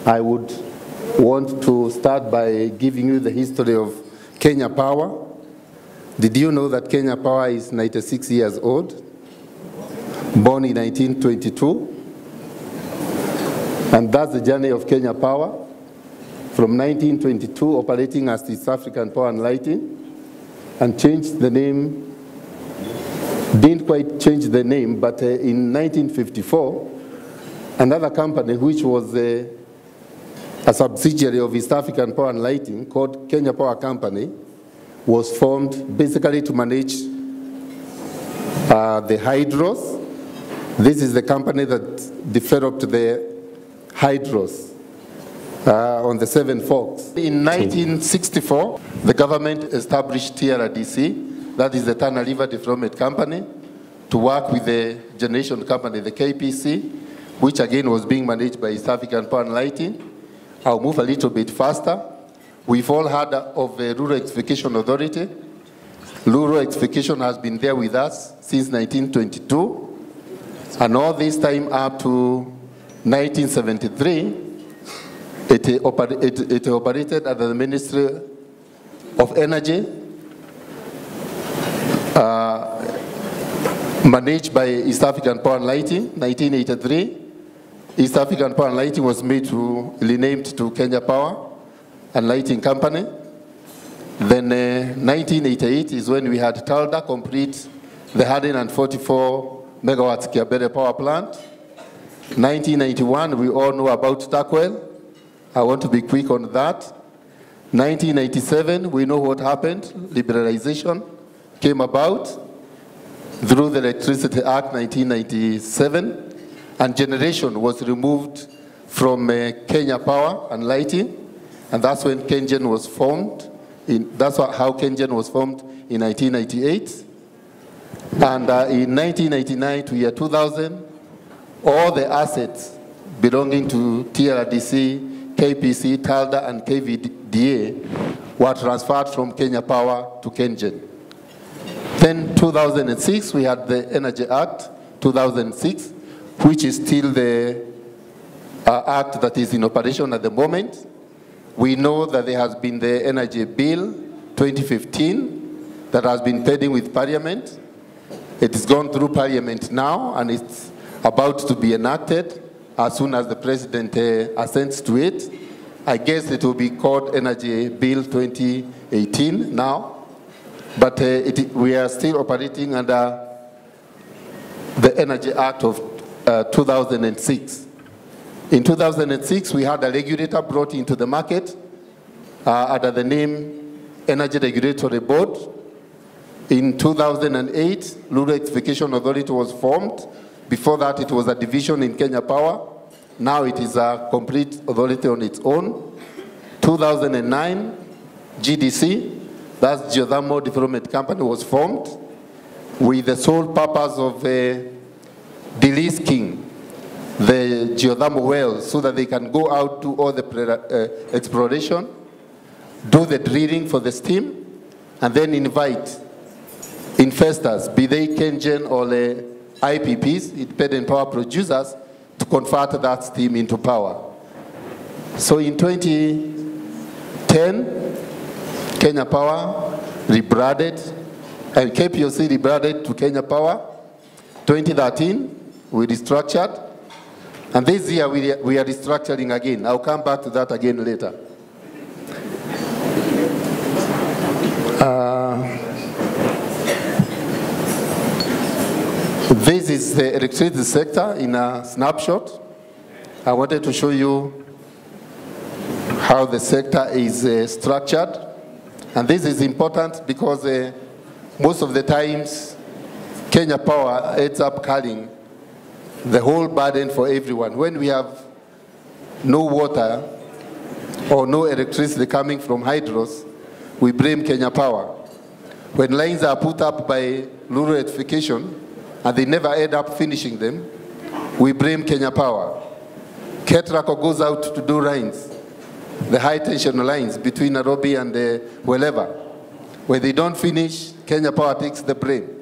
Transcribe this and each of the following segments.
I would want to start by giving you the history of Kenya Power. Did you know that Kenya Power is 96 years old? Born in 1922. And that's the journey of Kenya Power. From 1922, operating as East African Power and Lighting, and changed the name, didn't quite change the name, but in 1954, another company which was a subsidiary of East African Power and Lighting called Kenya Power Company was formed basically to manage the hydros. This is the company that developed the hydros on the Seven Forks. In 1964, the government established TRDC, that is the Tana River Development Company, to work with the generation company, the KPC, which again was being managed by East African Power and Lighting. I'll move a little bit faster. We've all heard of the Rural Electrification Authority. Rural Electrification has been there with us since 1922, and all this time up to 1973, it operated under the Ministry of Energy, managed by East African Power and Lighting. 1983, East African Power and Lighting was renamed to Kenya Power and Lighting Company. Then 1988 is when we had TALDA complete the 144 megawatts Kiabere power plant. 1991, we all know about Takwel. I want to be quick on that. 1997, we know what happened. Liberalization came about through the Electricity Act 1997, and generation was removed from Kenya Power and Lighting, and that's when KenGen was formed. That's how KenGen was formed in 1998. And in 1999 to year 2000, all the assets belonging to TRDC, KPC, TALDA, and KVDA were transferred from Kenya Power to KenGen. Then 2006, we had the Energy Act 2006, which is still the act that is in operation at the moment. We know that there has been the Energy Bill 2015 that has been pending with Parliament. It has gone through Parliament now, and it's about to be enacted as soon as the President assents to it. I guess it will be called Energy Bill 2018 now, but we are still operating under the Energy Act of 2006. In 2006, we had a regulator brought into the market under the name Energy Regulatory Board. In 2008, Rural Electrification Authority was formed. Before that, it was a division in Kenya Power. Now it is a complete authority on its own. 2009, GDC, that's Geothermal Development Company, was formed with the sole purpose of delisting the geothermal wells so that they can go out to all the exploration, do the drilling for the steam, and then invite investors, be they KenGen or IPPs, independent power producers, to convert that steam into power. So in 2010, Kenya Power rebranded, and KPOC rebranded to Kenya Power. 2013, we restructured. And this year, we are restructuring again. I'll come back to that again later. This is the electricity sector in a snapshot. I wanted to show you how the sector is structured. And this is important because most of the times, Kenya Power ends up carrying the whole burden for everyone. When we have no water or no electricity coming from hydros, we blame Kenya Power. When lines are put up by rural electrification and they never end up finishing them, we blame Kenya Power. KETRACO goes out to do lines, the high tension lines between Nairobi and wherever. When they don't finish, Kenya Power takes the blame.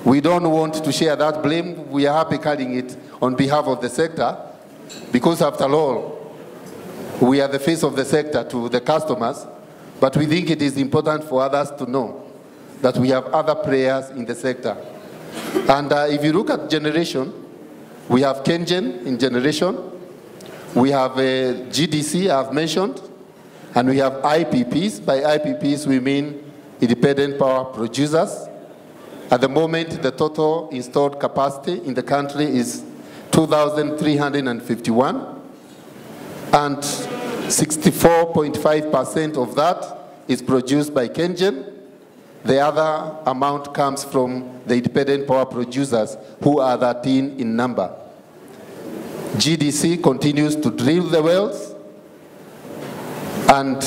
We don't want to share that blame. We are happy carrying it on behalf of the sector, because after all, we are the face of the sector to the customers, but we think it is important for others to know that we have other players in the sector. And if you look at generation, we have KenGen in generation, we have GDC, I've mentioned, and we have IPPs. By IPPs, we mean independent power producers. At the moment, the total installed capacity in the country is 2,351, and 64.5% of that is produced by KenGen. The other amount comes from the independent power producers, who are 13 in number. GDC continues to drill the wells and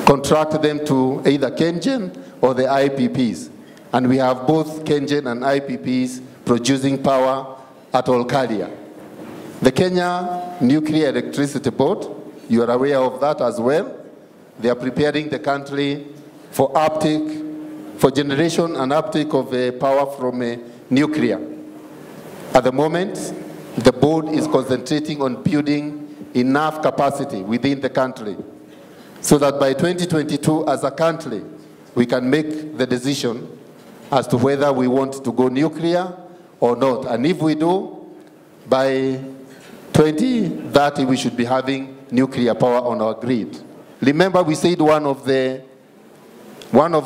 contract them to either KenGen or the IPPs. And we have both KenGen and IPPs producing power at Olkaria. The Kenya Nuclear Electricity Board, you are aware of that as well. They are preparing the country for uptake, for generation and uptake of power from nuclear. At the moment, the board is concentrating on building enough capacity within the country so that by 2022, as a country, we can make the decision as to whether we want to go nuclear or not. And if we do, by 2030, we should be having nuclear power on our grid. Remember, we said one of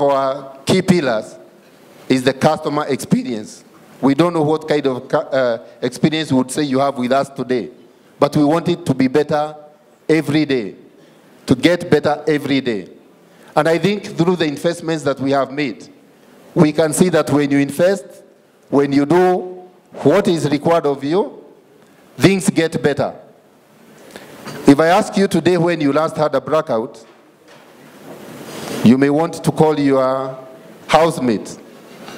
our key pillars is the customer experience. We don't know what kind of experience you would say you have with us today, but we want it to be better every day, to get better every day. And I think through the investments that we have made, we can see that when you invest, when you do what is required of you, things get better. If I ask you today when you last had a blackout, you may want to call your housemate,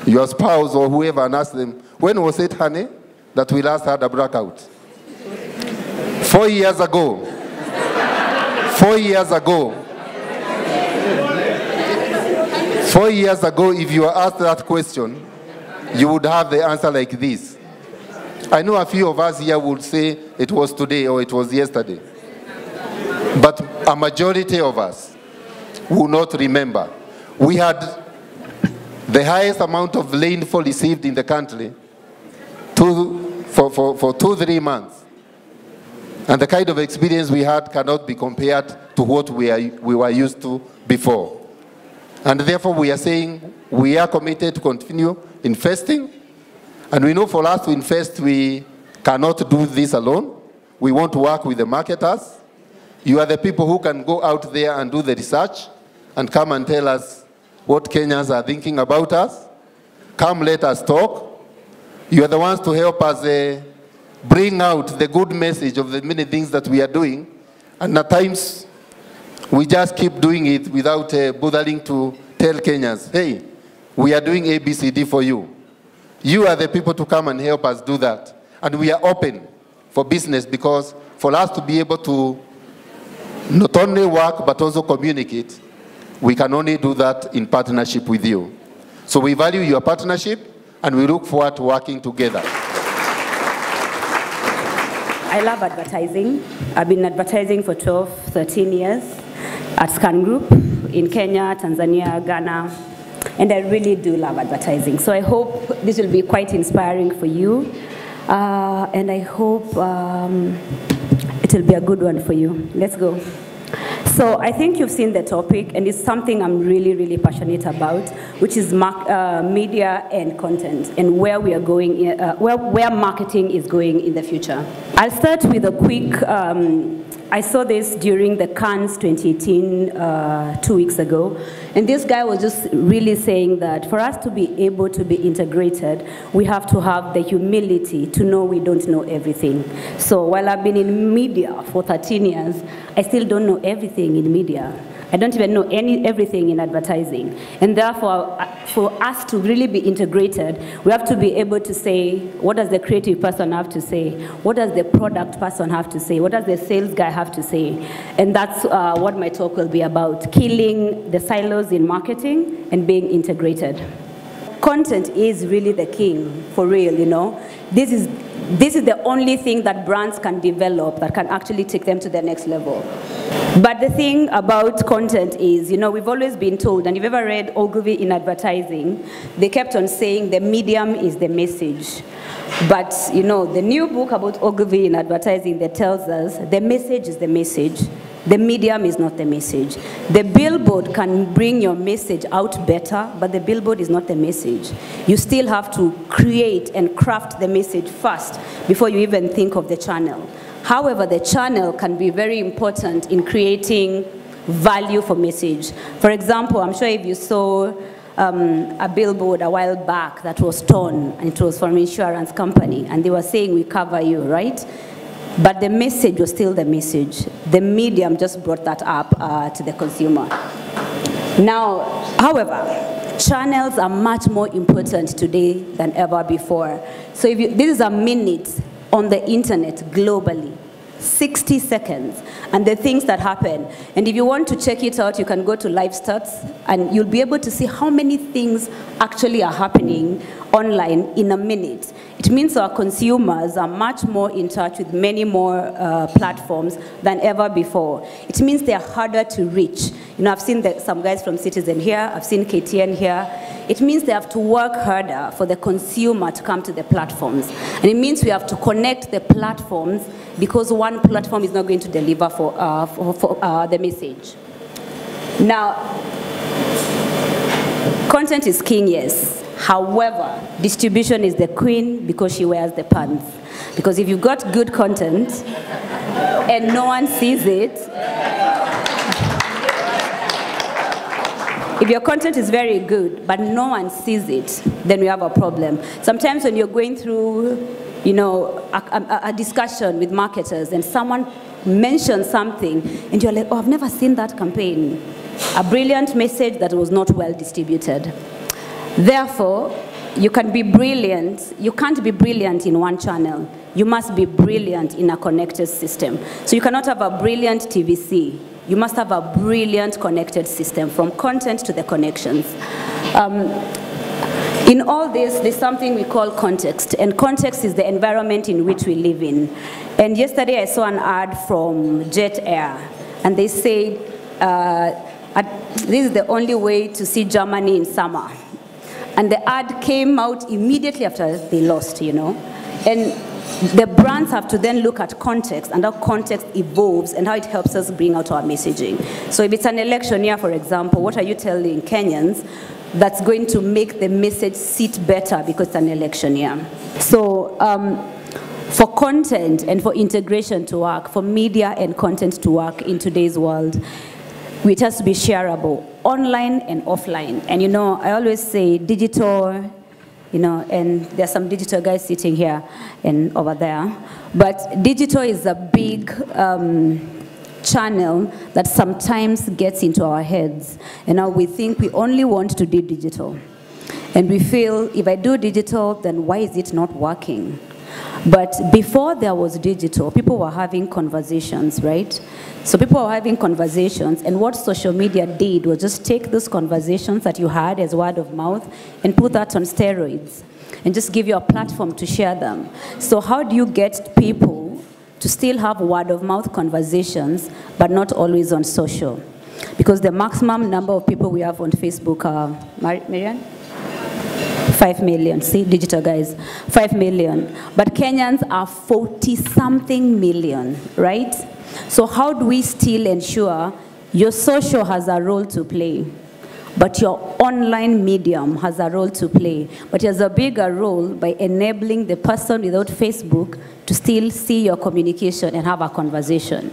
your spouse or whoever, and ask them, when was it, honey, that we last had a blackout? 4 years ago. 4 years ago. 4 years ago, if you were asked that question, you would have the answer like this. I know a few of us here would say it was today or it was yesterday. But a majority of us will not remember. We had the highest amount of rainfall received in the country for 2-3 months. And the kind of experience we had cannot be compared to what we were used to before. And therefore, we are saying we are committed to continue investing. And we know for us to invest, we cannot do this alone. We want to work with the marketers. You are the people who can go out there and do the research and come and tell us what Kenyans are thinking about us. Come, let us talk. You are the ones to help us bring out the good message of the many things that we are doing. And at times, we just keep doing it without bothering to tell Kenyans, hey, we are doing ABCD for you. You are the people to come and help us do that. And we are open for business, because for us to be able to not only work but also communicate, we can only do that in partnership with you. So we value your partnership and we look forward to working together. I love advertising. I've been advertising for 12, 13 years at Scan Group in Kenya, Tanzania, Ghana, and I really do love advertising. So I hope this will be quite inspiring for you, and I hope it will be a good one for you. Let's go. So I think you've seen the topic, and it's something I'm really, really passionate about, which is media and content, and where we are going, where marketing is going in the future. I'll start with a quick, I saw this during the Cannes 2018, 2 weeks ago, and this guy was just really saying that for us to be able to be integrated, we have to have the humility to know we don't know everything. So while I've been in media for 13 years, I still don't know everything in media. I don't even know everything in advertising. And therefore, for us to really be integrated, we have to be able to say, what does the creative person have to say? What does the product person have to say? What does the sales guy have to say? And that's what my talk will be about, killing the silos in marketing and being integrated. Content is really the king, for real, you know. This is this is the only thing that brands can develop that can actually take them to the next level. But the thing about content is, we've always been told, and if you've ever read Ogilvy in Advertising, they kept on saying the medium is the message. But, the new book about Ogilvy in Advertising that tells us the message is the message. The medium is not the message. The billboard can bring your message out better, but the billboard is not the message. You still have to create and craft the message first before you even think of the channel. However, the channel can be very important in creating value for message. For example, I'm sure if you saw a billboard a while back that was torn, and it was from an insurance company, and they were saying, "We cover you," right? But the message was still the message. The medium just brought that up to the consumer. Now, however, channels are much more important today than ever before. So this is a minute on the internet globally. 60 seconds, and the things that happen. And if you want to check it out, you can go to Live Stats, and you'll be able to see how many things actually are happening online in a minute. It means our consumers are much more in touch with many more platforms than ever before. It means they're harder to reach. I've seen some guys from Citizen here, I've seen KTN here. It means they have to work harder for the consumer to come to the platforms. And it means we have to connect the platforms because one platform is not going to deliver for the message. Now, content is king, yes. However, distribution is the queen because she wears the pants. Because if you've got good content and no one sees it, if your content is very good, but no one sees it, then we have a problem. Sometimes when you're going through, a discussion with marketers and someone mentions something and you're like, "Oh, I've never seen that campaign." A brilliant message that was not well distributed. Therefore, you can be brilliant. You can't be brilliant in one channel. You must be brilliant in a connected system. So you cannot have a brilliant TVC. You must have a brilliant connected system from content to the connections. In all this, there's something we call context, and context is the environment in which we live in. And yesterday I saw an ad from Jet Air, and they said, this is the only way to see Germany in summer. And the ad came out immediately after they lost, And the brands have to then look at context and how context evolves and how it helps us bring out our messaging. So if it's an election year, for example, what are you telling Kenyans that's going to make the message sit better because it's an election year? So for content and for integration to work, for media and content to work in today's world, it has to be shareable, online and offline. And I always say digital, and there's some digital guys sitting here and over there. But digital is a big channel that sometimes gets into our heads. And now we think we only want to do digital. And we feel, if I do digital, then why is it not working? But before there was digital, people were having conversations, right? So people were having conversations, and what social media did was just take those conversations that you had as word of mouth and put that on steroids and just give you a platform to share them. So how do you get people to still have word of mouth conversations, but not always on social? Because the maximum number of people we have on Facebook are, Marianne? 5 million, see, digital guys, 5 million. But Kenyans are 40-something million, right? So how do we still ensure your social has a role to play, but your online medium has a role to play, but it has a bigger role by enabling the person without Facebook to still see your communication and have a conversation?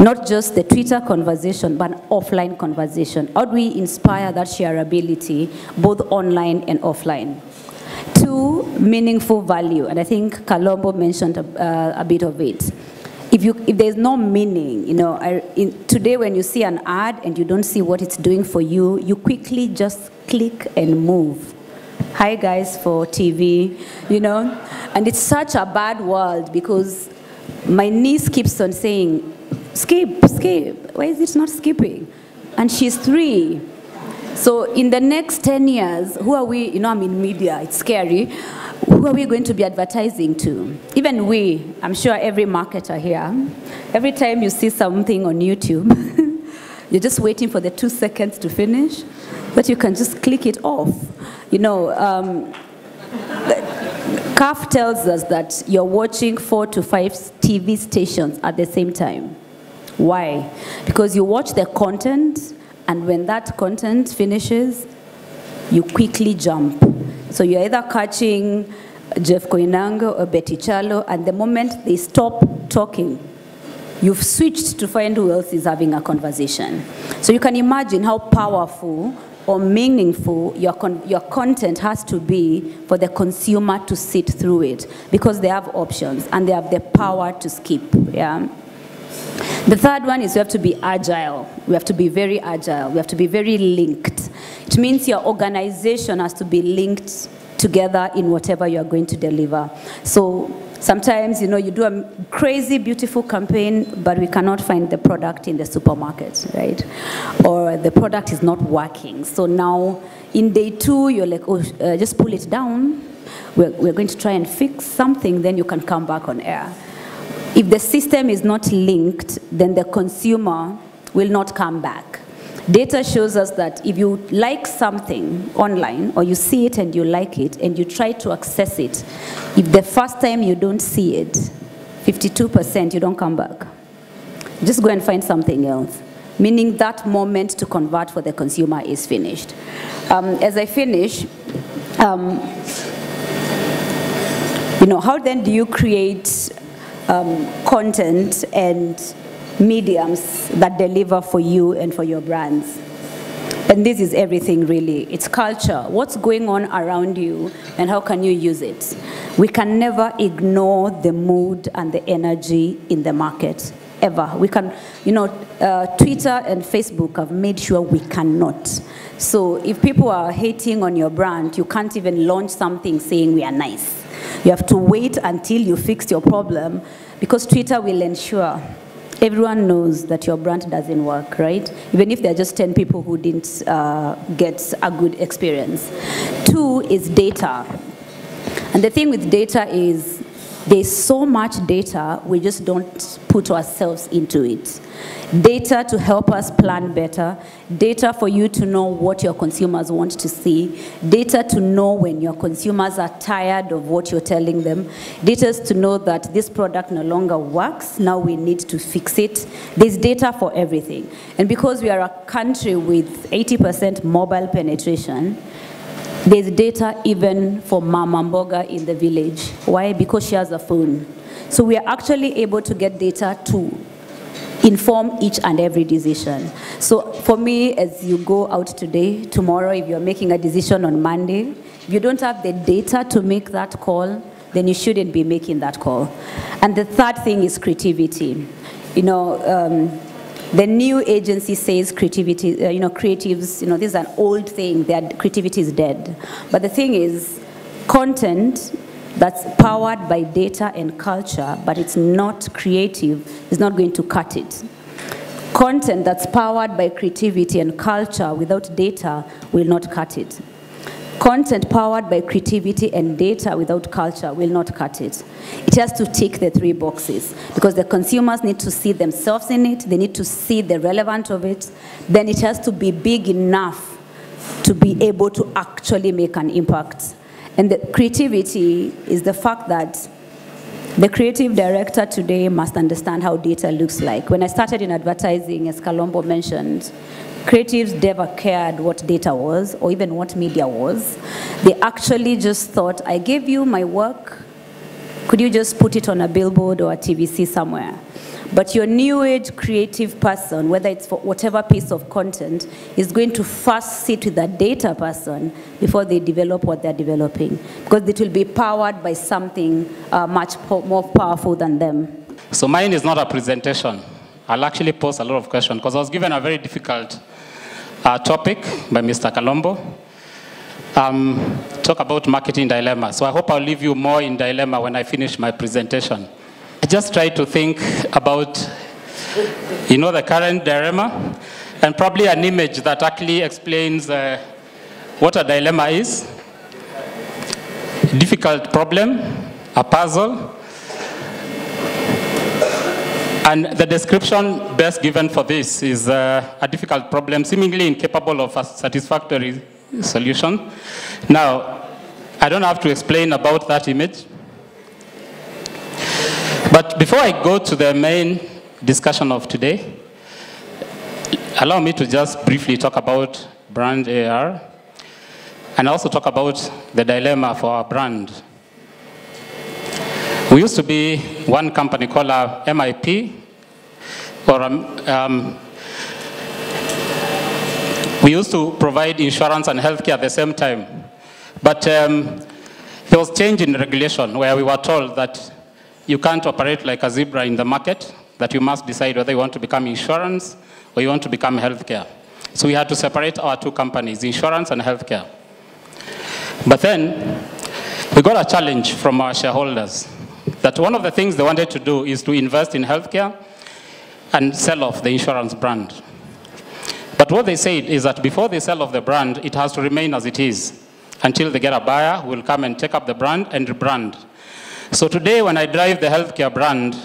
Not just the Twitter conversation, but an offline conversation. How do we inspire that shareability, both online and offline? 2, meaningful value, and I think Kalombo mentioned a bit of it. If there's no meaning, today when you see an ad and you don't see what it's doing for you, you quickly just click and move. Hi guys for TV, and it's such a bad world because my niece keeps on saying, skip, skip. Why is it not skipping? And she's 3. So in the next 10 years, who are we? I'm in media, it's scary. who are we going to be advertising to? Even we, I'm sure every marketer here, every time you see something on YouTube, you're just waiting for the 2 seconds to finish, but you can just click it off. You know, CAF tells us that you're watching 4 to 5 TV stations at the same time. Why? Because you watch the content, and when that content finishes, you quickly jump. So you're either catching Jeff Koinange or Betty Chalo, and the moment they stop talking, you've switched to find who else is having a conversation. So you can imagine how powerful or meaningful your content has to be for the consumer to sit through it, because they have options and they have the power to skip. Yeah. The third one is we have to be agile. We have to be very agile. We have to be very linked. It means your organization has to be linked together in whatever you are going to deliver. So sometimes, you know, you do a crazy, beautiful campaign, but we cannot find the product in the supermarket, right? Or the product is not working. So now, in day 2, you're like, oh, just pull it down. We're going to try and fix something, then you can come back on air. If the system is not linked, then the consumer will not come back. Data shows us that if you like something online, or you see it and you like it, and you try to access it, if the first time you don't see it, 52%, you don't come back. Just go and find something else. Meaning that moment to convert for the consumer is finished. As I finish, you know, how then do you create content and mediums that deliver for you and for your brands? And this is everything, really. It's culture. What's going on around you, and how can you use it? We can never ignore the mood and the energy in the market, ever. We can, you know, Twitter and Facebook have made sure we cannot. So if people are hating on your brand, you can't even launch something saying we are nice. You have to wait until you fix your problem, because Twitter will ensure everyone knows that your brand doesn't work, right? Even if there are just 10 people who didn't get a good experience. 2 is data. And the thing with data is there's so much data, we just don't put ourselves into it. Data to help us plan better, data for you to know what your consumers want to see, data to know when your consumers are tired of what you're telling them, data to know that this product no longer works, now we need to fix it. There's data for everything. And because we are a country with 80% mobile penetration, there's data even for Mama Mboga in the village. Why? Because she has a phone. So we are actually able to get data to inform each and every decision. So for me, as you go out today, tomorrow, if you're making a decision on Monday, if you don't have the data to make that call, then you shouldn't be making that call. And the third thing is creativity. You know, the new agency says creativity, you know, creatives, you know, this is an old thing, that creativity is dead. But the thing is, content that's powered by data and culture, but it's not creative, is not going to cut it. Content that's powered by creativity and culture without data will not cut it. Content powered by creativity and data without culture will not cut it. It has to tick the 3 boxes, because the consumers need to see themselves in it, they need to see the relevance of it, then it has to be big enough to be able to actually make an impact. And the creativity is the fact that the creative director today must understand how data looks like. When I started in advertising, as Kalombo mentioned, creatives never cared what data was or even what media was. They actually just thought, I gave you my work, could you just put it on a billboard or a TVC somewhere? But your new age creative person, whether it's for whatever piece of content, is going to first sit with that data person before they develop what they're developing, because it will be powered by something much more powerful than them. So mine is not a presentation. I'll actually pose a lot of questions, because I was given a very difficult topic by Mr. Kalombo. Talk about marketing dilemma. So I hope I'll leave you more in dilemma when I finish my presentation. I just try to think about, you know, the current dilemma, and probably an image that actually explains what a dilemma is. difficult problem, a puzzle. And the description best given for this is a difficult problem, seemingly incapable of a satisfactory solution. Now, I don't have to explain about that image. But before I go to the main discussion of today, allow me to just briefly talk about brand AR and also talk about the dilemma for our brand. We used to be one company called MIP, or we used to provide insurance and healthcare at the same time. But there was change in regulation where we were told that you can't operate like a zebra in the market, that you must decide whether you want to become insurance or you want to become healthcare. So we had to separate our two companies, insurance and healthcare. But then we got a challenge from our shareholders that one of the things they wanted to do is to invest in healthcare and sell off the insurance brand. But what they said is that before they sell off the brand, it has to remain as it is until they get a buyer who will come and take up the brand and rebrand. So today when I drive the healthcare brand,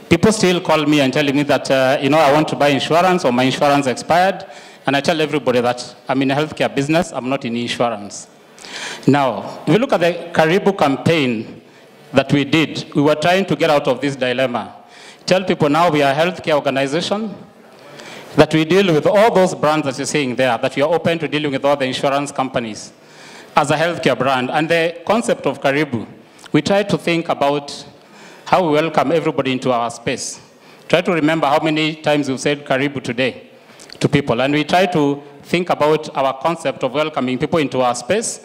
people still call me and tell me that, I want to buy insurance or my insurance expired. And I tell everybody that I'm in a healthcare business, I'm not in insurance. Now, if you look at the Karibu campaign that we did, we were trying to get out of this dilemma. Tell people now we are a healthcare organization, that we deal with all those brands that you're seeing there, that we are open to dealing with all the insurance companies as a healthcare brand. And the concept of Karibu, we try to think about how we welcome everybody into our space. Try to remember how many times we've said Karibu today to people. And we try to think about our concept of welcoming people into our space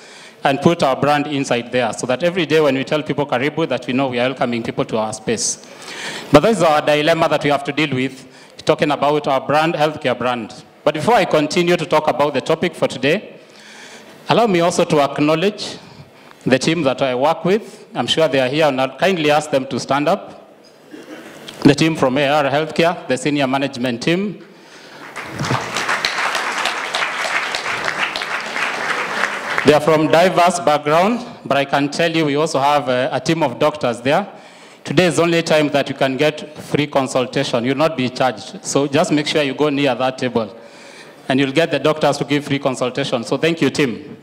and put our brand inside there so that every day when we tell people Karibu, that we know we are welcoming people to our space. But this is our dilemma that we have to deal with, talking about our brand, healthcare brand. But before I continue to talk about the topic for today, allow me also to acknowledge the team that I work with. I'm sure they are here, and I'll kindly ask them to stand up. The team from AR Healthcare, the senior management team. They are from diverse background, but I can tell you we also have a team of doctors there. Today is the only time that you can get free consultation. You'll not be charged. So just make sure you go near that table, and you'll get the doctors to give free consultation. So thank you, team.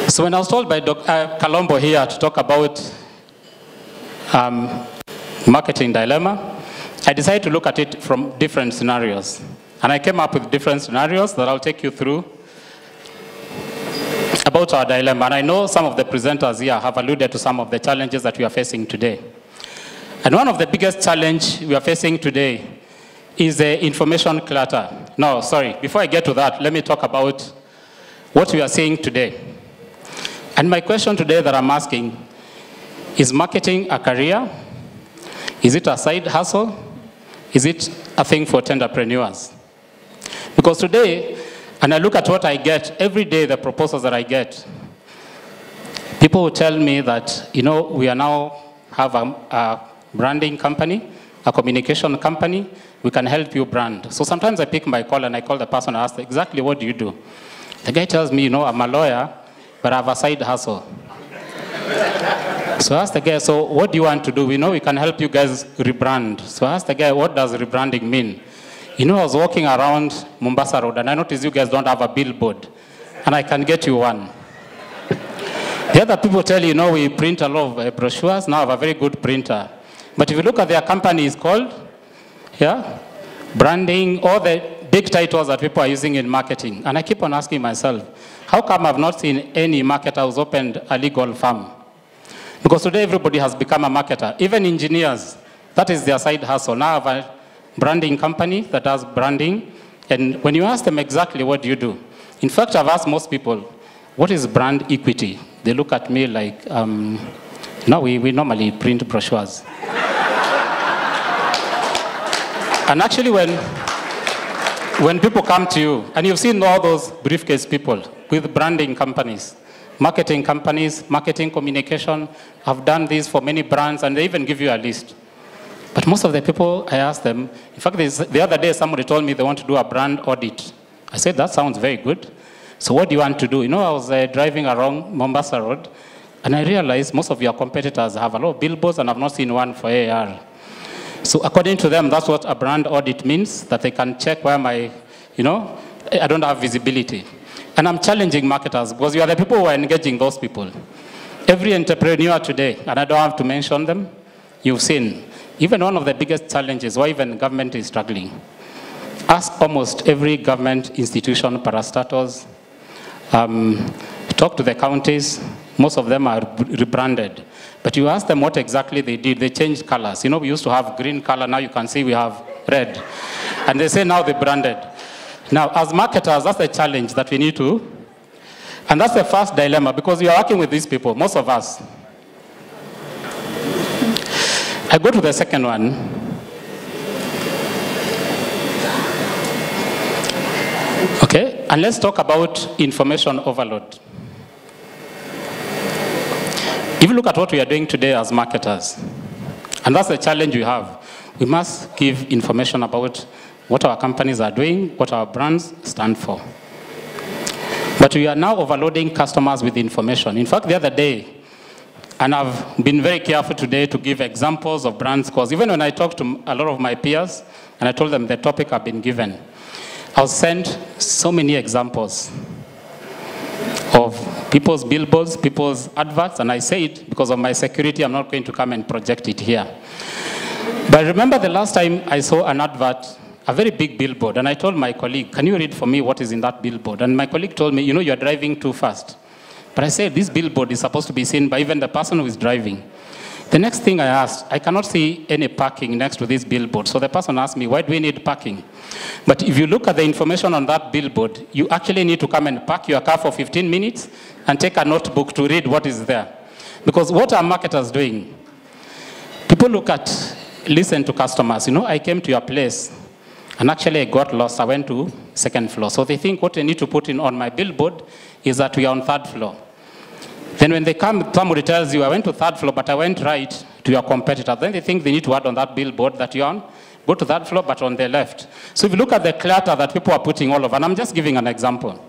So when I was told by Dr. Kalombo here to talk about marketing dilemma, I decided to look at it from different scenarios. And I came up with different scenarios that I'll take you through about our dilemma. And I know some of the presenters here have alluded to some of the challenges that we are facing today. And one of the biggest challenges we are facing today is the information clutter. No, sorry, before I get to that, let me talk about what we are seeing today. And my question today that I'm asking, is marketing a career? Is it a side hustle? Is it a thing for entrepreneurs? Because today, and I look at what I get, every day the proposals that I get, people will tell me that, we are now have a branding company, a communication company, we can help you brand. So sometimes I pick my call and I call the person and ask exactly what do you do? The guy tells me, I'm a lawyer, but I have a side hustle. So I asked the guy, so what do you want to do? We know we can help you guys rebrand. So I asked the guy, what does rebranding mean? I was walking around Mombasa Road, and I noticed you guys don't have a billboard, and I can get you one. The other people tell you, we print a lot of brochures. Now I have a very good printer. But if you look at their company, it's called, branding, all the big titles that people are using in marketing. And I keep on asking myself, how come I've not seen any marketer who's opened a legal firm? Because today everybody has become a marketer. Even engineers, that is their side hustle. Now I have a branding company that does branding. And when you ask them exactly what do you do, in fact, I've asked most people, what is brand equity? They look at me like, no, we normally print brochures. And actually when people come to you, and you've seen all those briefcase people with branding companies, marketing communication, have done this for many brands, and they even give you a list. But most of the people, I ask them, in fact, the other day somebody told me they want to do a brand audit. I said, that sounds very good. So what do you want to do? You know, I was driving along Mombasa Road, and I realized most of your competitors have a lot of billboards, and I've not seen one for AR. So according to them, that's what a brand audit means, that they can check where my, I don't have visibility. And I'm challenging marketers, because you are the people who are engaging those people. Every entrepreneur today, and I don't have to mention them, you've seen, even one of the biggest challenges why even government is struggling. Ask almost every government institution, parastatals, talk to the counties, most of them are rebranded. But you ask them what exactly they did, they changed colors. You know, we used to have green color, now you can see we have red. And they say now they branded. Now, as marketers, that's the challenge that we need to, and that's the first dilemma, because we are working with these people, most of us. I go to the second one. Okay, and let's talk about information overload. If you look at what we are doing today as marketers, and that's the challenge we have, we must give information about what our companies are doing, what our brands stand for. But we are now overloading customers with information. In fact, the other day, and I've been very careful today to give examples of brands, because even when I talk to a lot of my peers, and I told them the topic I've been given, I'll send so many examples of people's billboards, people's adverts, and I say it because of my security, I'm not going to come and project it here. But I remember the last time I saw an advert, a very big billboard, and I told my colleague, can you read for me what is in that billboard? And my colleague told me, you know, you're driving too fast. But I said, this billboard is supposed to be seen by even the person who is driving. The next thing I asked, I cannot see any parking next to this billboard. So the person asked me, why do we need parking? But if you look at the information on that billboard, you actually need to come and park your car for 15 minutes and take a notebook to read what is there. Because what are marketers doing? People listen to customers. You know, I came to your place, and actually I got lost. I went to second floor. So they think what they need to put in on my billboard is that we are on third floor. Then when they come, somebody tells you, I went to third floor, but I went right to your competitor. Then they think they need to add on that billboard that you're on, go to that floor, but on the left. So if you look at the clutter that people are putting all over, and I'm just giving an example.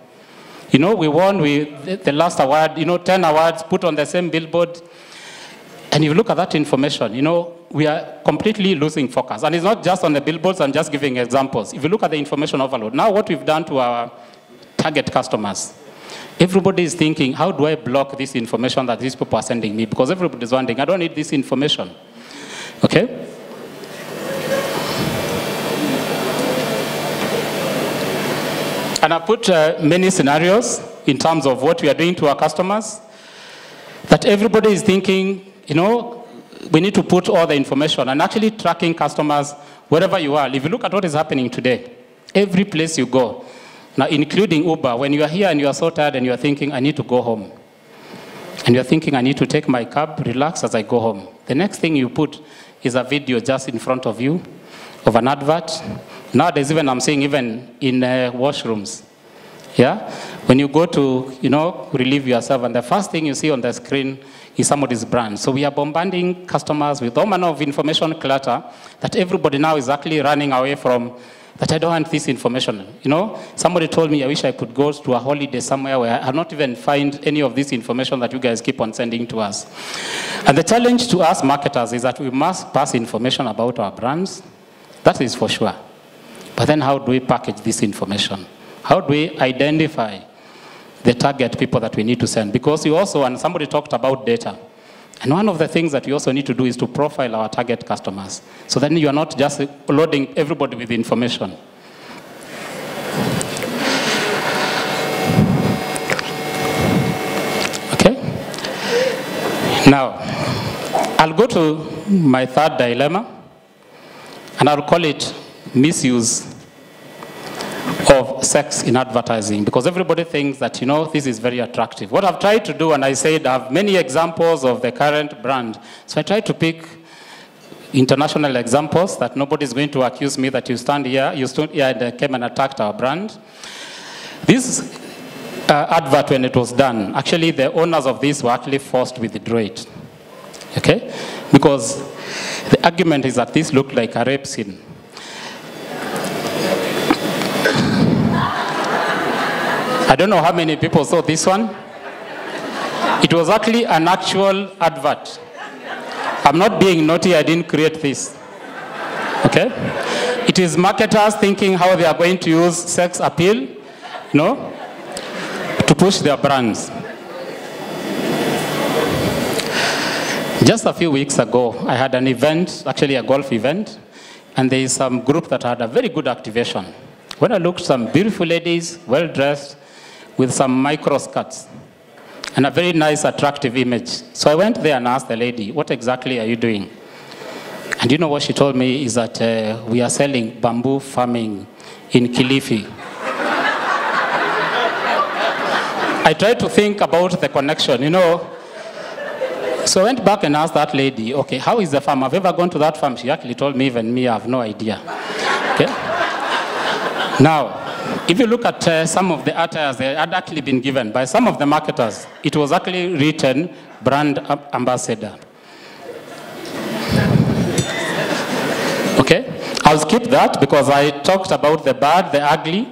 You know, we won the last award, 10 awards put on the same billboard. And if you look at that information, we are completely losing focus. And it's not just on the billboards, I'm just giving examples. If you look at the information overload, now what we've done to our target customers, everybody is thinking, how do I block this information that these people are sending me? Because everybody is wondering, I don't need this information. Okay? And I put many scenarios in terms of what we are doing to our customers, that everybody is thinking, we need to put all the information and actually tracking customers wherever you are. If you look at what is happening today, every place you go, now including Uber, when you are here and you are so tired and you are thinking, I need to go home. And you are thinking, I need to take my cab, relax as I go home. The next thing you put is a video just in front of you of an advert. Nowadays, even I'm seeing even in washrooms. Yeah? When you go to, relieve yourself, and the first thing you see on the screen is somebody's brand. So we are bombarding customers with all manner of information clutter that everybody now is actually running away from, that I don't want this information. Somebody told me, I wish I could go to a holiday somewhere where I'll not even find any of this information that you guys keep on sending to us. And the challenge to us marketers is that we must pass information about our brands. That is for sure. But then how do we package this information? How do we identify the target people that we need to send? Because you also, and somebody talked about data. And one of the things that we also need to do is to profile our target customers. So then you are not just loading everybody with information. Okay? Now, I'll go to my third dilemma, and I'll call it misuse of sex in advertising, because everybody thinks that, this is very attractive. What I've tried to do, and I said I have many examples of the current brand, so I tried to pick international examples that nobody's going to accuse me that you stood here and came and attacked our brand. This advert, when it was done, actually the owners of this were actually forced to withdraw it. Okay? Because the argument is that this looked like a rape scene. I don't know how many people saw this one. It was actually an actual advert. I'm not being naughty, I didn't create this. Okay? It is marketers thinking how they are going to use sex appeal, to push their brands. Just a few weeks ago, I had an event, actually a golf event, and there is some group that had a very good activation. When I looked, some beautiful ladies, well-dressed, with some micro skirts, and a very nice, attractive image. So I went there and asked the lady, what exactly are you doing? And you know what she told me is that we are selling bamboo farming in Kilifi. I tried to think about the connection, So I went back and asked that lady, okay, how is the farm? Have you ever gone to that farm? She actually told me, even me, I have no idea. Okay? Now, if you look at some of the attires that had actually been given by some of the marketers, it was actually written brand ambassador. Okay? I'll skip that because I talked about the bad, the ugly,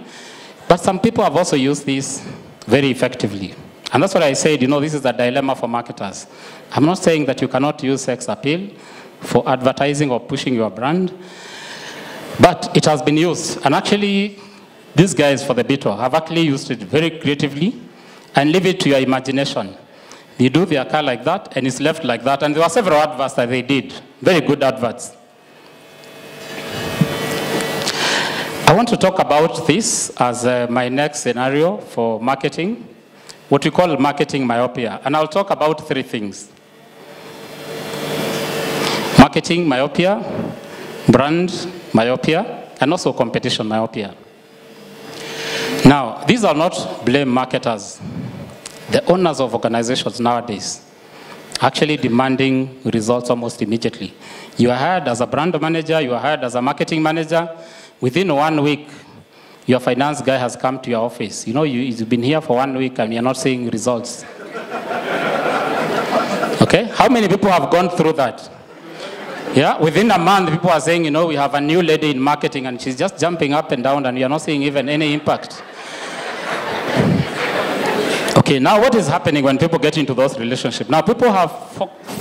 but some people have also used this very effectively. And that's what I said, this is a dilemma for marketers. I'm not saying that you cannot use sex appeal for advertising or pushing your brand, but it has been used. And actually, these guys for the Beetle have actually used it very creatively and leave it to your imagination. They do their car like that, and it's left like that. And there were several adverts that they did, very good adverts. I want to talk about this as my next scenario for marketing, what we call marketing myopia. And I'll talk about three things. Marketing myopia, brand myopia, and also competition myopia. Now, these are not blame marketers. The owners of organizations nowadays actually demanding results almost immediately. You are hired as a brand manager, you are hired as a marketing manager. Within 1 week, your finance guy has come to your office. You've been here for 1 week and you're not seeing results. Okay? How many people have gone through that? Yeah, within a month, people are saying, we have a new lady in marketing and she's just jumping up and down and you're not seeing even any impact. Okay, now what is happening when people get into those relationships? Now people have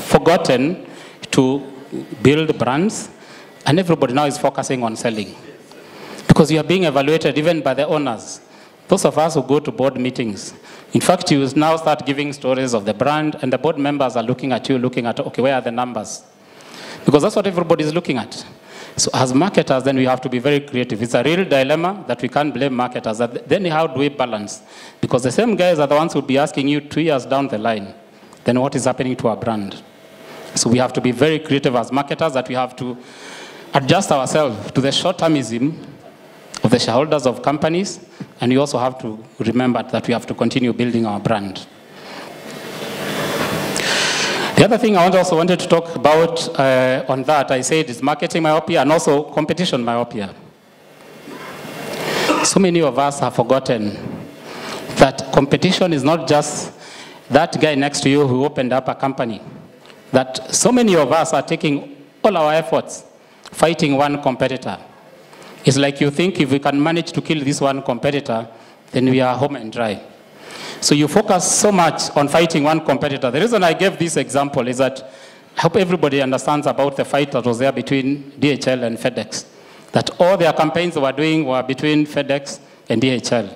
forgotten to build brands and everybody now is focusing on selling. Because you are being evaluated even by the owners. Those of us who go to board meetings, in fact, you now start giving stories of the brand and the board members are looking at you, okay, where are the numbers? Because that's what everybody is looking at. So as marketers, then we have to be very creative. It's a real dilemma that we can't blame marketers. Then how do we balance? Because the same guys are the ones who will be asking you 2 years down the line, then what is happening to our brand? So we have to be very creative as marketers, that we have to adjust ourselves to the short-termism of the shareholders of companies, and we also have to remember that we have to continue building our brand. The other thing I also wanted to talk about on that, I said, is marketing myopia and also competition myopia. So many of us have forgotten that competition is not just that guy next to you who opened up a company. That so many of us are taking all our efforts fighting one competitor. It's like you think if we can manage to kill this one competitor, then we are home and dry. So you focus so much on fighting one competitor. The reason I gave this example is that I hope everybody understands about the fight that was there between DHL and FedEx. That all their campaigns they were doing were between FedEx and DHL.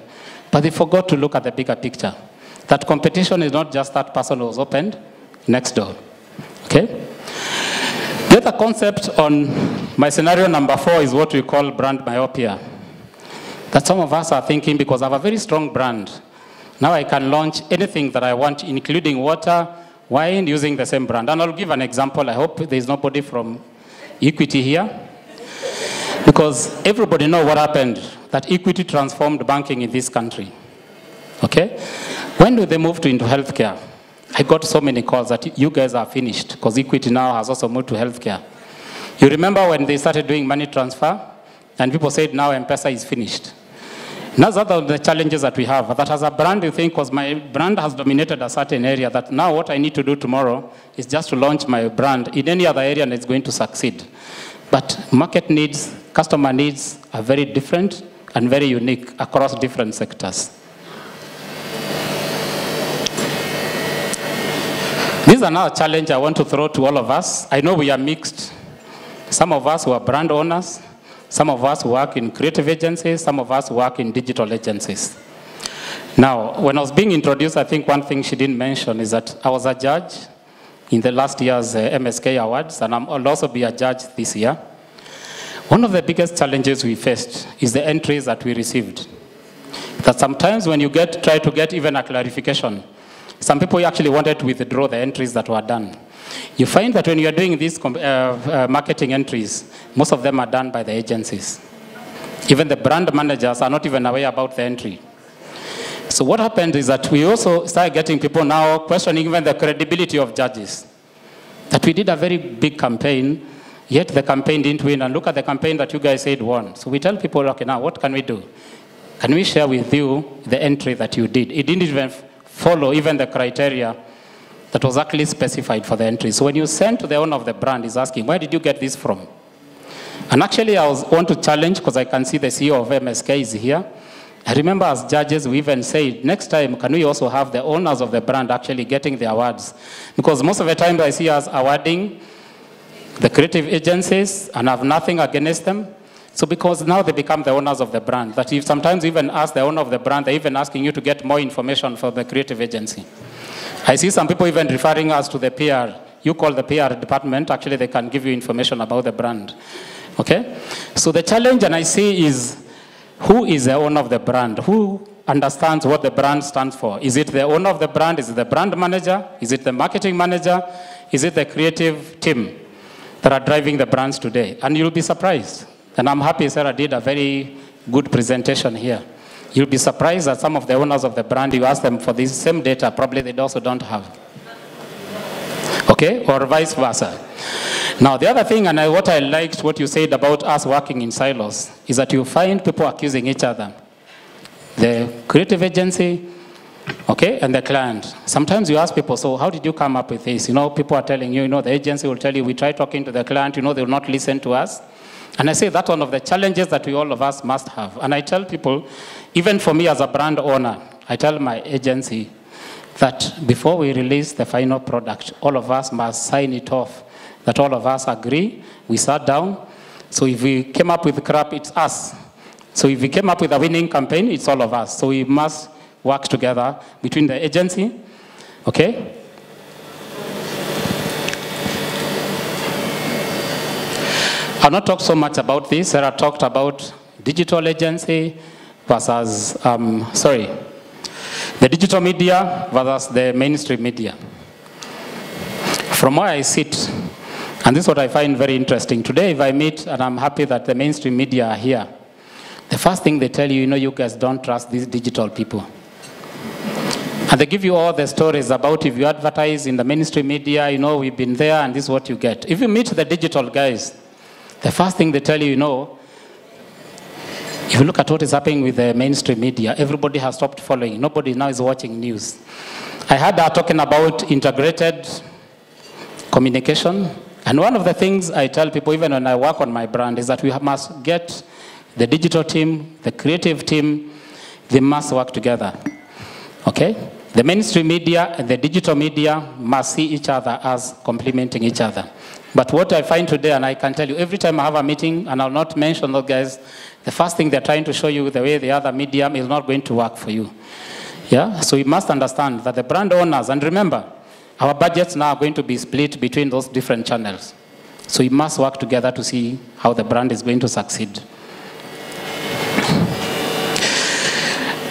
But they forgot to look at the bigger picture. That competition is not just that person who was opened next door. Okay? The other concept on my scenario number 4 is what we call brand myopia. That some of us are thinking, because I have a very strong brand, now I can launch anything that I want, including water, wine, using the same brand. And I'll give an example. I hope there's nobody from Equity here. Because everybody knows what happened, that Equity transformed banking in this country. Okay? When did they move into healthcare? I got so many calls that you guys are finished, because Equity now has also moved to healthcare. You remember when they started doing money transfer, and people said now M-Pesa is finished. Now those are the challenges that we have. That as a brand, you think, because my brand has dominated a certain area, that now what I need to do tomorrow is just to launch my brand in any other area and it's going to succeed. But market needs, customer needs are very different and very unique across different sectors. This is another challenge I want to throw to all of us. I know we are mixed. Some of us who are brand owners, some of us work in creative agencies, some of us work in digital agencies. Now, when I was being introduced, I think one thing she didn't mention is that I was a judge in the last year's MSK Awards, and I'll also be a judge this year. One of the biggest challenges we faced is the entries that we received. That sometimes when you try to get even a clarification, some people actually wanted to withdraw the entries that were done. You find that when you are doing these marketing entries, most of them are done by the agencies. Even the brand managers are not even aware about the entry. So what happened is that we also started getting people now questioning even the credibility of judges. That we did a very big campaign, yet the campaign didn't win, and look at the campaign that you guys said won. So we tell people, okay, now what can we do? Can we share with you the entry that you did? It didn't even follow even the criteria that was actually specified for the entry. So when you send to the owner of the brand, he's asking, where did you get this from? And actually I want to challenge, because I can see the CEO of MSK is here. I remember as judges, we even said, next time, can we also have the owners of the brand actually getting the awards? Because most of the time I see us awarding the creative agencies and have nothing against them. So because now they become the owners of the brand, that if sometimes even ask the owner of the brand, they're even asking you to get more information for the creative agency. I see some people even referring us to the PR. You call the PR department, actually they can give you information about the brand. Okay? So the challenge, and I see, is who is the owner of the brand? Who understands what the brand stands for? Is it the owner of the brand? Is it the brand manager? Is it the marketing manager? Is it the creative team that are driving the brands today? And you'll be surprised. And I'm happy Sarah did a very good presentation here. You'll be surprised that some of the owners of the brand, you ask them for this same data, probably they also don't have. Okay? Or vice versa. Now, the other thing, and what I liked what you said about us working in silos, is that you find people accusing each other. The creative agency, okay, and the client. Sometimes you ask people, so how did you come up with this? You know, people are telling you, the agency will tell you, we try talking to the client, they will not listen to us. And I say that's one of the challenges that all of us must have. And I tell people, even for me as a brand owner, I tell my agency that before we release the final product, all of us must sign it off, that all of us agree, we sat down. So if we came up with crap, it's us. So if we came up with a winning campaign, it's all of us. So we must work together between the agency, okay? I'll not talk so much about this. Sarah talked about digital agency versus, the digital media versus the mainstream media. From where I sit, and this is what I find very interesting. Today, if I meet, and I'm happy that the mainstream media are here, the first thing they tell you, you guys don't trust these digital people. And they give you all the stories about if you advertise in the mainstream media, we've been there and this is what you get. If you meet the digital guys, the first thing they tell you, if you look at what is happening with the mainstream media, everybody has stopped following. Nobody now is watching news. I heard her talking about integrated communication. And one of the things I tell people, even when I work on my brand, is that we must get the digital team, the creative team, they must work together. Okay? The mainstream media and the digital media must see each other as complementing each other. But what I find today, and I can tell you, every time I have a meeting, and I'll not mention those guys, the first thing they're trying to show you the way the other medium is not going to work for you. Yeah? So you must understand that the brand owners, and remember, our budgets now are going to be split between those different channels. So you must work together to see how the brand is going to succeed.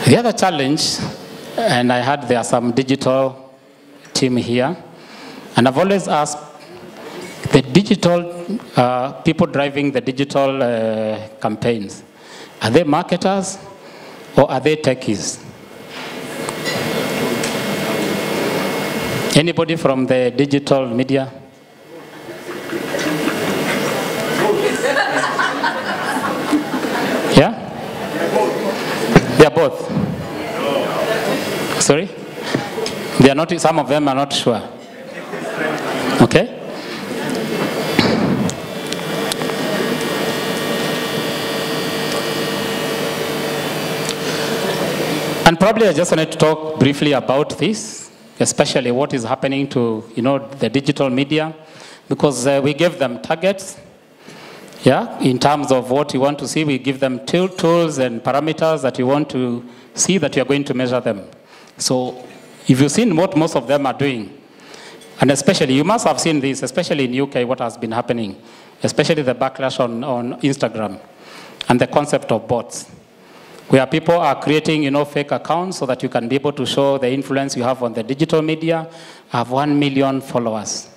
The other challenge, and I heard there are some digital team here, and I've always asked the digital people driving the digital campaigns, are they marketers or are they techies? Anybody from the digital media? Yeah? They are both. Sorry? They are not, some of them are not sure. Okay? And probably I just wanted to talk briefly about this. especially what is happening to, the digital media, because we give them targets. Yeah, in terms of what you want to see, we give them tools and parameters that you want to see that you're going to measure them. So if you've seen what most of them are doing, and especially, you must have seen this, especially in UK, what has been happening, especially the backlash on Instagram and the concept of bots, where people are creating, fake accounts so that you can be able to show the influence you have on the digital media. I have 1 million followers.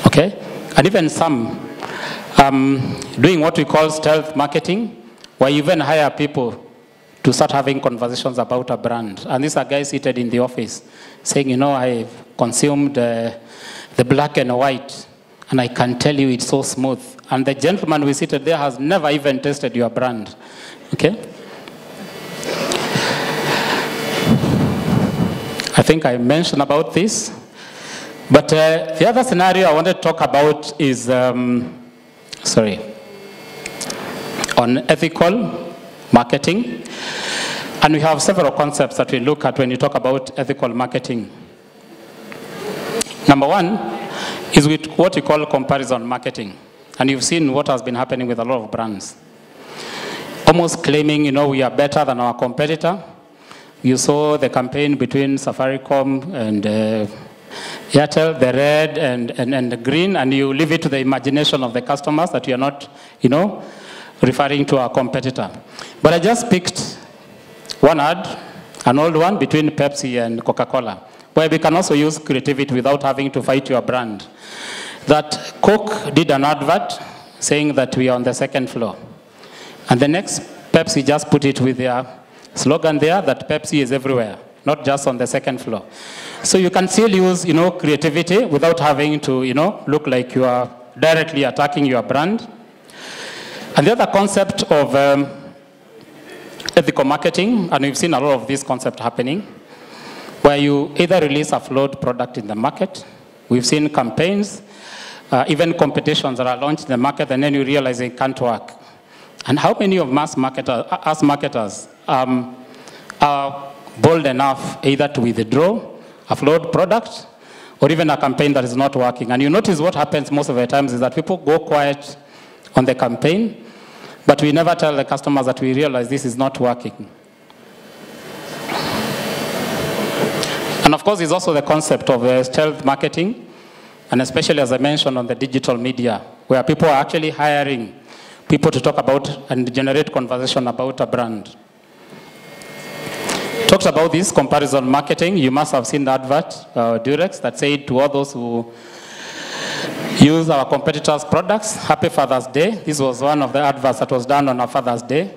Okay? And even some doing what we call stealth marketing, where you even hire people to start having conversations about a brand. And these are guys seated in the office saying, I've consumed the black and white, and I can tell you it's so smooth. And the gentleman who is seated there has never even tasted your brand. Okay? I think I mentioned about this. But the other scenario I wanted to talk about is, on ethical marketing. And we have several concepts that we look at when you talk about ethical marketing. Number one is with what we call comparison marketing. And you've seen what has been happening with a lot of brands. Almost claiming, we are better than our competitor. You saw the campaign between Safaricom and Airtel, the red and the green, and you leave it to the imagination of the customers that you are not, referring to our competitor. But I just picked one ad, an old one, between Pepsi and Coca-Cola, where we can also use creativity without having to fight your brand. That Coke did an advert saying that we are on the second floor. And the next, Pepsi just put it with their slogan there that Pepsi is everywhere, not just on the second floor. So you can still use, creativity without having to, look like you are directly attacking your brand. And the other concept of ethical marketing, and we've seen a lot of this concept happening, where you either release a flawed product in the market. We've seen campaigns, even competitions that are launched in the market, and then you realize it can't work. And how many of us marketers are bold enough either to withdraw a flawed product or even a campaign that is not working? And you notice what happens most of the times is that people go quiet on the campaign, but we never tell the customers that we realize this is not working. And of course, there's also the concept of stealth marketing, and especially, as I mentioned, on the digital media, where people are actually hiring people to talk about and generate conversation about a brand. Talked about this comparison marketing. You must have seen the advert, Durex, that said to all those who use our competitors' products, Happy Father's Day. This was one of the adverts that was done on a Father's Day.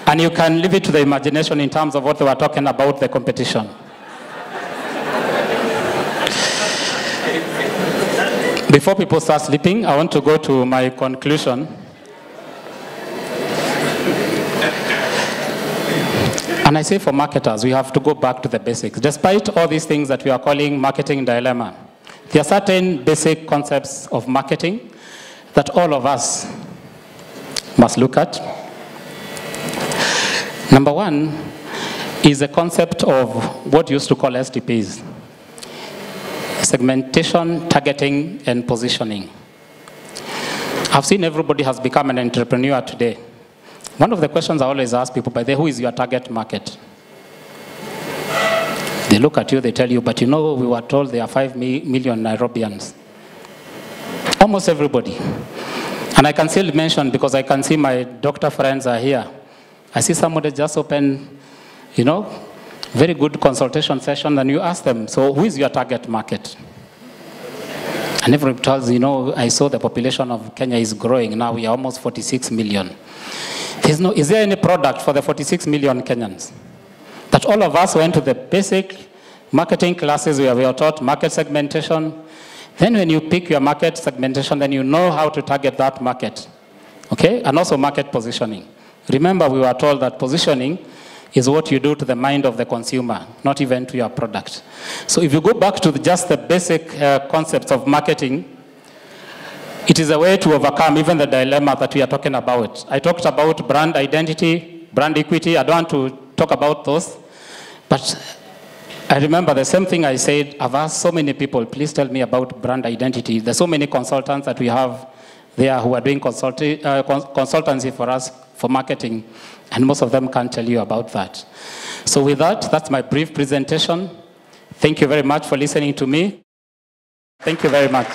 And you can leave it to the imagination in terms of what they were talking about the competition. Before people start sleeping, I want to go to my conclusion. And I say for marketers, we have to go back to the basics. Despite all these things that we are calling marketing dilemma, there are certain basic concepts of marketing that all of us must look at. Number one is the concept of what you used to call STPs. Segmentation, targeting, and positioning. I've seen everybody has become an entrepreneur today. One of the questions I always ask people, by the way, who is your target market? They look at you, they tell you, but we were told there are 5 million Nairobians. Almost everybody. And I can still mention, because I can see my doctor friends are here. I see somebody just open, very good consultation session, and you ask them, so who is your target market? And everybody tells, I saw the population of Kenya is growing. Now we are almost 46 million. Is there any product for the 46 million Kenyans? That all of us went to the basic marketing classes where we are taught market segmentation. Then when you pick your market segmentation, then you know how to target that market. Okay? And also market positioning. Remember, we were told that positioning is what you do to the mind of the consumer, not even to your product. So if you go back to just the basic concepts of marketing, it is a way to overcome even the dilemma that we are talking about. I talked about brand identity, brand equity. I don't want to talk about those. But I remember the same thing I said. I've asked so many people, please tell me about brand identity. There's so many consultants that we have there who are doing consultancy for us for marketing, and most of them can't tell you about that. So with that, that's my brief presentation. Thank you very much for listening to me. Thank you very much.